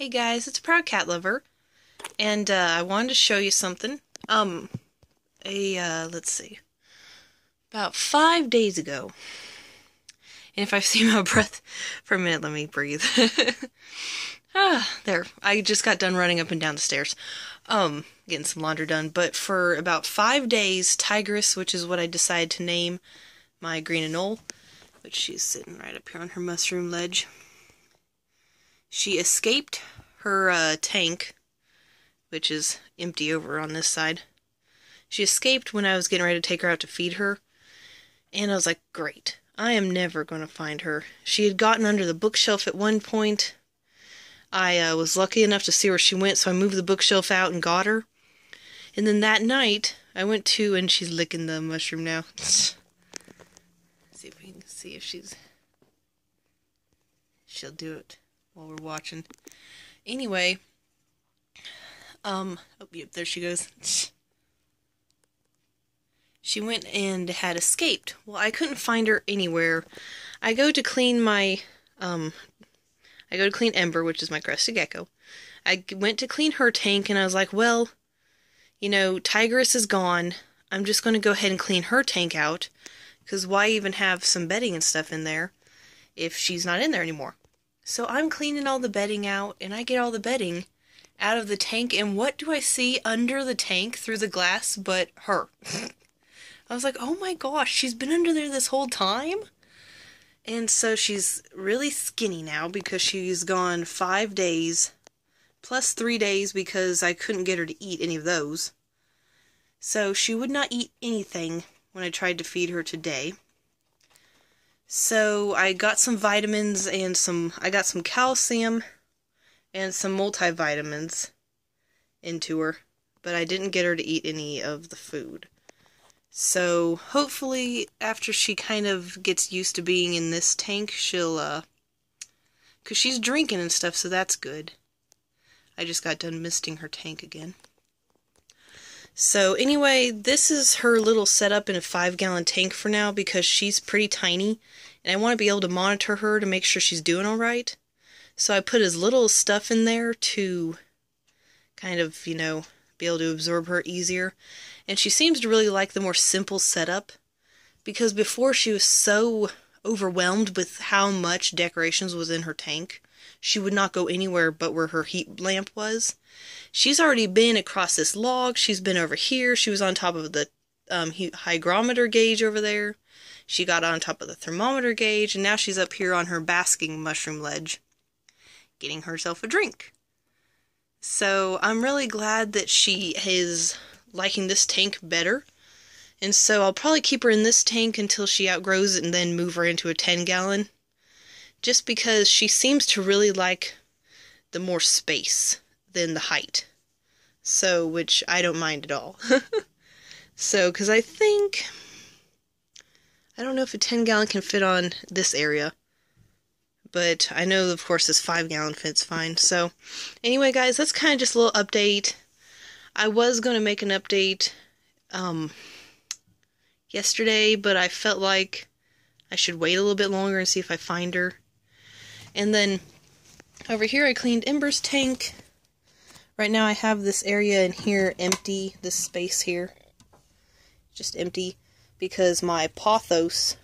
Hey guys, it's Proud Cat Lover, and I wanted to show you something. Let's see, about 5 days ago, and if I see my breath for a minute, let me breathe. There, I just got done running up and down the stairs, getting some laundry done, but for about 5 days, Tigress, which is what I decided to name my green Anole, which she's sitting right up here on her mushroom ledge. She escaped her tank, which is empty over on this side. She escaped when I was getting ready to take her out to feed her, and I was like, great, I am never going to find her. She had gotten under the bookshelf at one point. I was lucky enough to see where she went, so I moved the bookshelf out and got her. And then that night, I went to, and she's licking the mushroom now. See if we can see if she'll do it while we're watching. Anyway, oh, yep, there she goes. She went and had escaped. Well, I couldn't find her anywhere. I go to clean Ember, which is my crested gecko. I went to clean her tank, and I was like, well, you know, Tigress is gone. I'm just going to go ahead and clean her tank out, because why even have some bedding and stuff in there if she's not in there anymore? So I'm cleaning all the bedding out, and I get all the bedding out of the tank, and what do I see under the tank through the glass but her? I was like, oh my gosh, she's been under there this whole time? And so she's really skinny now because she's gone 5 days, plus 3 days because I couldn't get her to eat any of those. So she would not eat anything when I tried to feed her today. So I got some vitamins and I got some calcium and some multivitamins into her, but I didn't get her to eat any of the food. So hopefully after she kind of gets used to being in this tank, she'll, 'cause she's drinking and stuff, so that's good. I just got done misting her tank again. So anyway, this is her little setup in a 5-gallon tank for now because she's pretty tiny and I want to be able to monitor her to make sure she's doing alright. So I put as little stuff in there to kind of, you know, be able to absorb her easier. And she seems to really like the more simple setup because before she was so overwhelmed with how much decorations was in her tank, she would not go anywhere but where her heat lamp was. She's already been across this log. She's been over here. She was on top of the hygrometer gauge over there. She got on top of the thermometer gauge, and now she's up here on her basking mushroom ledge, getting herself a drink. So I'm really glad that she is liking this tank better. And so I'll probably keep her in this tank until she outgrows it and then move her into a 10-gallon. Just because she seems to really like the more space than the height. So, which I don't mind at all. So, because I don't know if a 10-gallon can fit on this area. But I know, of course, this 5-gallon fits fine. So, anyway, guys, that's kind of just a little update. I was going to make an update yesterday, but I felt like I should wait a little bit longer and see if I find her. And then over here I cleaned Ember's tank. Right now I have this area in here empty, this space here. Just empty because my pothos,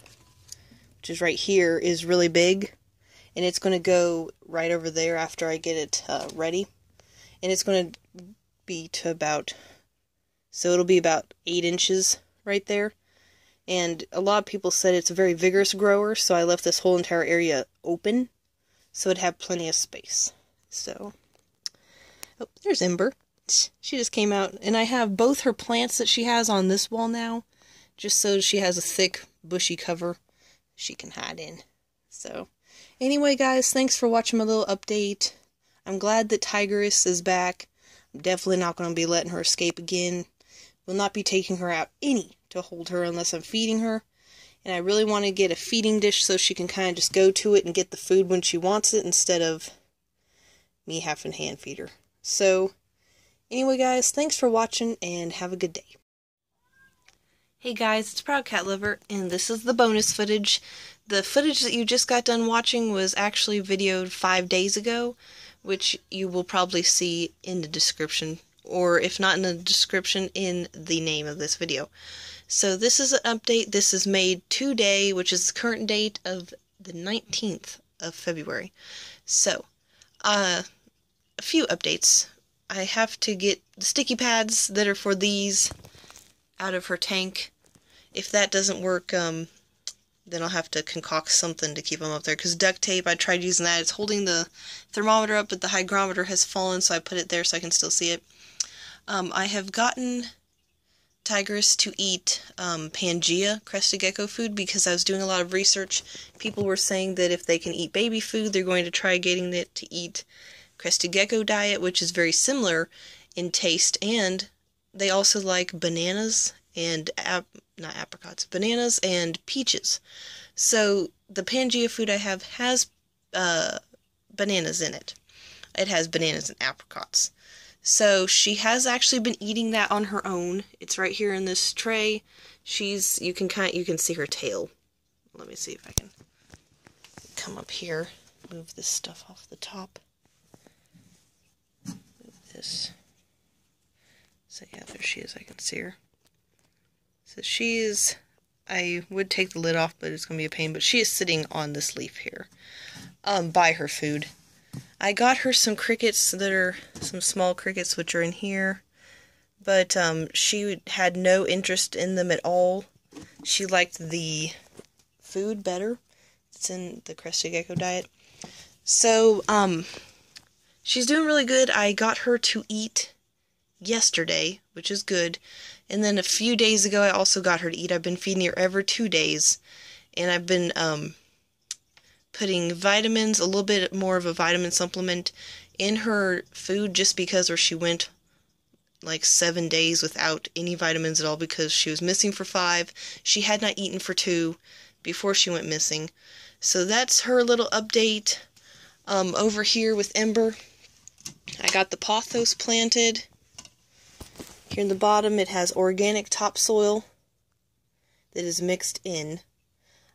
which is right here, is really big. And it's going to go right over there after I get it ready. And it's going to be to about, so it'll be about 8 inches right there. And a lot of people said it's a very vigorous grower, so I left this whole entire area open so it'd have plenty of space. So, oh, there's Ember. She just came out, and I have both her plants that she has on this wall now, just so she has a thick, bushy cover she can hide in. So, anyway, guys, thanks for watching my little update. I'm glad that Tigress is back. I'm definitely not going to be letting her escape again. Will not be taking her out any to hold her unless I'm feeding her. And I really want to get a feeding dish so she can kind of just go to it and get the food when she wants it instead of me having to hand feed her. So, anyway, guys, thanks for watching and have a good day. Hey guys, it's Proud Cat Lover, and this is the bonus footage. The footage that you just got done watching was actually videoed 5 days ago, which you will probably see in the description, or if not in the description, in the name of this video. So this is an update. This is made today, which is the current date of the 19th of February. So, a few updates. I have to get the sticky pads that are for these out of her tank. If that doesn't work, then I'll have to concoct something to keep them up there, because duct tape, I tried using that. It's holding the thermometer up, but the hygrometer has fallen, so I put it there so I can still see it. I have gotten Tigress to eat Pangea crested gecko food, because I was doing a lot of research. People were saying that if they can eat baby food, they're going to try getting it to eat crested gecko diet, which is very similar in taste, and they also like bananas and not apricots, bananas and peaches. So the Pangea food I have has bananas in it. It has bananas and apricots. So she has actually been eating that on her own. It's right here in this tray. You can see her tail. Let me see if I can come up here, move this stuff off the top. Move this. So yeah, there she is. I can see her. So she is, I would take the lid off, but it's going to be a pain, but she is sitting on this leaf here, by her food. I got her some crickets that are, some small crickets, which are in here, but she had no interest in them at all. She liked the food better. It's in the crested gecko diet. So, she's doing really good. I got her to eat yesterday, which is good. And then a few days ago, I also got her to eat. I've been feeding her every 2 days. And I've been putting vitamins, a little bit more of a vitamin supplement in her food, just because she went like 7 days without any vitamins at all, because she was missing for 5. She had not eaten for 2 before she went missing. So that's her little update. Over here with Ember, I got the pothos planted. Here in the bottom, it has organic topsoil that is mixed in.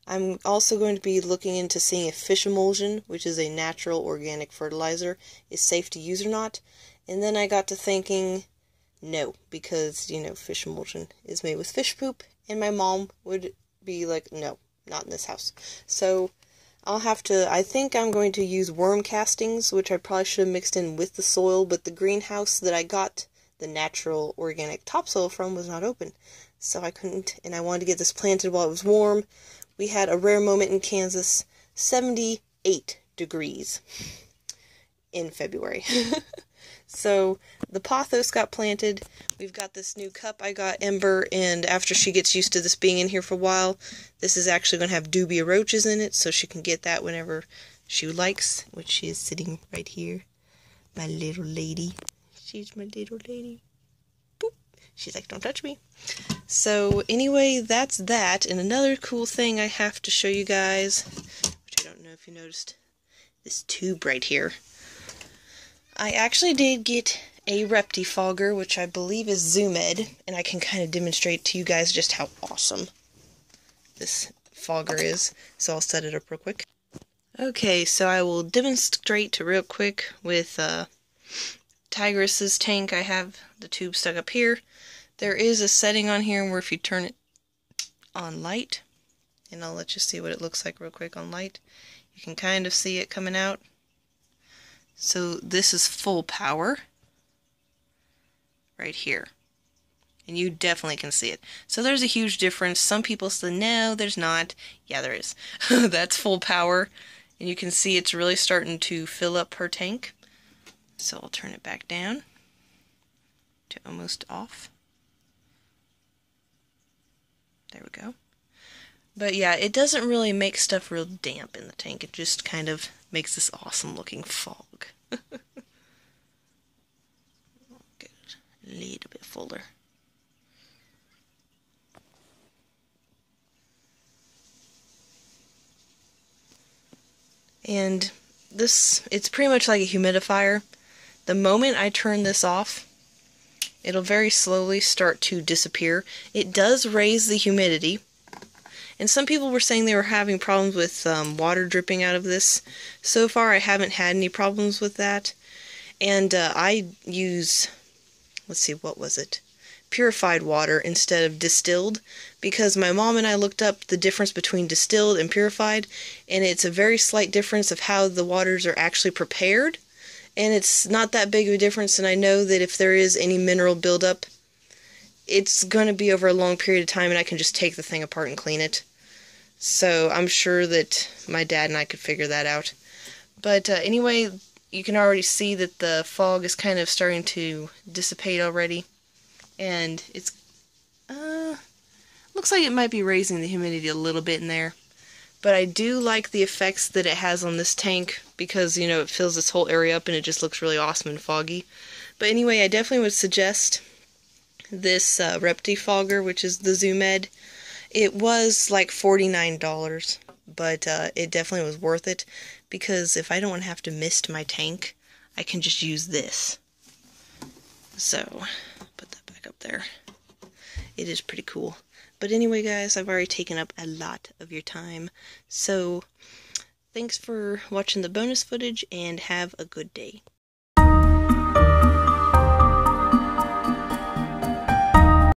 I'm also going to be looking into seeing if fish emulsion, which is a natural organic fertilizer, is safe to use or not. And then I got to thinking, no, because, you know, fish emulsion is made with fish poop, and my mom would be like, no, not in this house. So I'll have to, I think I'm going to use worm castings, which I probably should have mixed in with the soil, but the greenhouse that I got the natural organic topsoil from was not open, so I couldn't, and I wanted to get this planted while it was warm. We had a rare moment in Kansas, 78 degrees in February. So the pothos got planted. We've got this new cup I got Ember, and after she gets used to this being in here for a while, this is actually going to have dubia roaches in it, so she can get that whenever she likes, which she is sitting right here. My little lady. She's my little lady. Boop. She's like, don't touch me. So anyway, that's that. And another cool thing I have to show you guys, which I don't know if you noticed, this tube right here. I actually did get a Reptifogger, which I believe is Zoomed, and I can kind of demonstrate to you guys just how awesome this fogger is. So I'll set it up real quick. Okay, so I will demonstrate real quick with Tigress's tank. I have the tube stuck up here. There is a setting on here where if you turn it on light, and I'll let you see what it looks like real quick on light, you can kind of see it coming out. So this is full power right here, and you definitely can see it. So there's a huge difference. Some people say no, there's not. Yeah, there is. That's full power, and you can see it's really starting to fill up her tank. So I'll turn it back down to almost off. There we go. But yeah, it doesn't really make stuff real damp in the tank. It just kind of makes this awesome looking fog. Get it a little bit fuller. And this, it's pretty much like a humidifier. The moment I turn this off, it'll very slowly start to disappear. It does raise the humidity, And some people were saying they were having problems with water dripping out of this. So far I haven't had any problems with that. And I use, let's see, what was it? Purified water instead of distilled, because my mom and I looked up the difference between distilled and purified, and it's a very slight difference of how the waters are actually prepared, and it's not that big of a difference. And I know that if there is any mineral buildup, it's going to be over a long period of time, and I can just take the thing apart and clean it. So I'm sure that my dad and I could figure that out. But anyway, you can already see that the fog is kind of starting to dissipate already. And it's, looks like it might be raising the humidity a little bit in there. But I do like the effects that it has on this tank, because, you know, it fills this whole area up and it just looks really awesome and foggy. But anyway, I definitely would suggest this Reptifogger, which is the Zoom Ed. It was like $49, but it definitely was worth it, because if I don't want to have to mist my tank, I can just use this. So, put that back up there. It is pretty cool. But anyway, guys, I've already taken up a lot of your time. So, thanks for watching the bonus footage, and have a good day.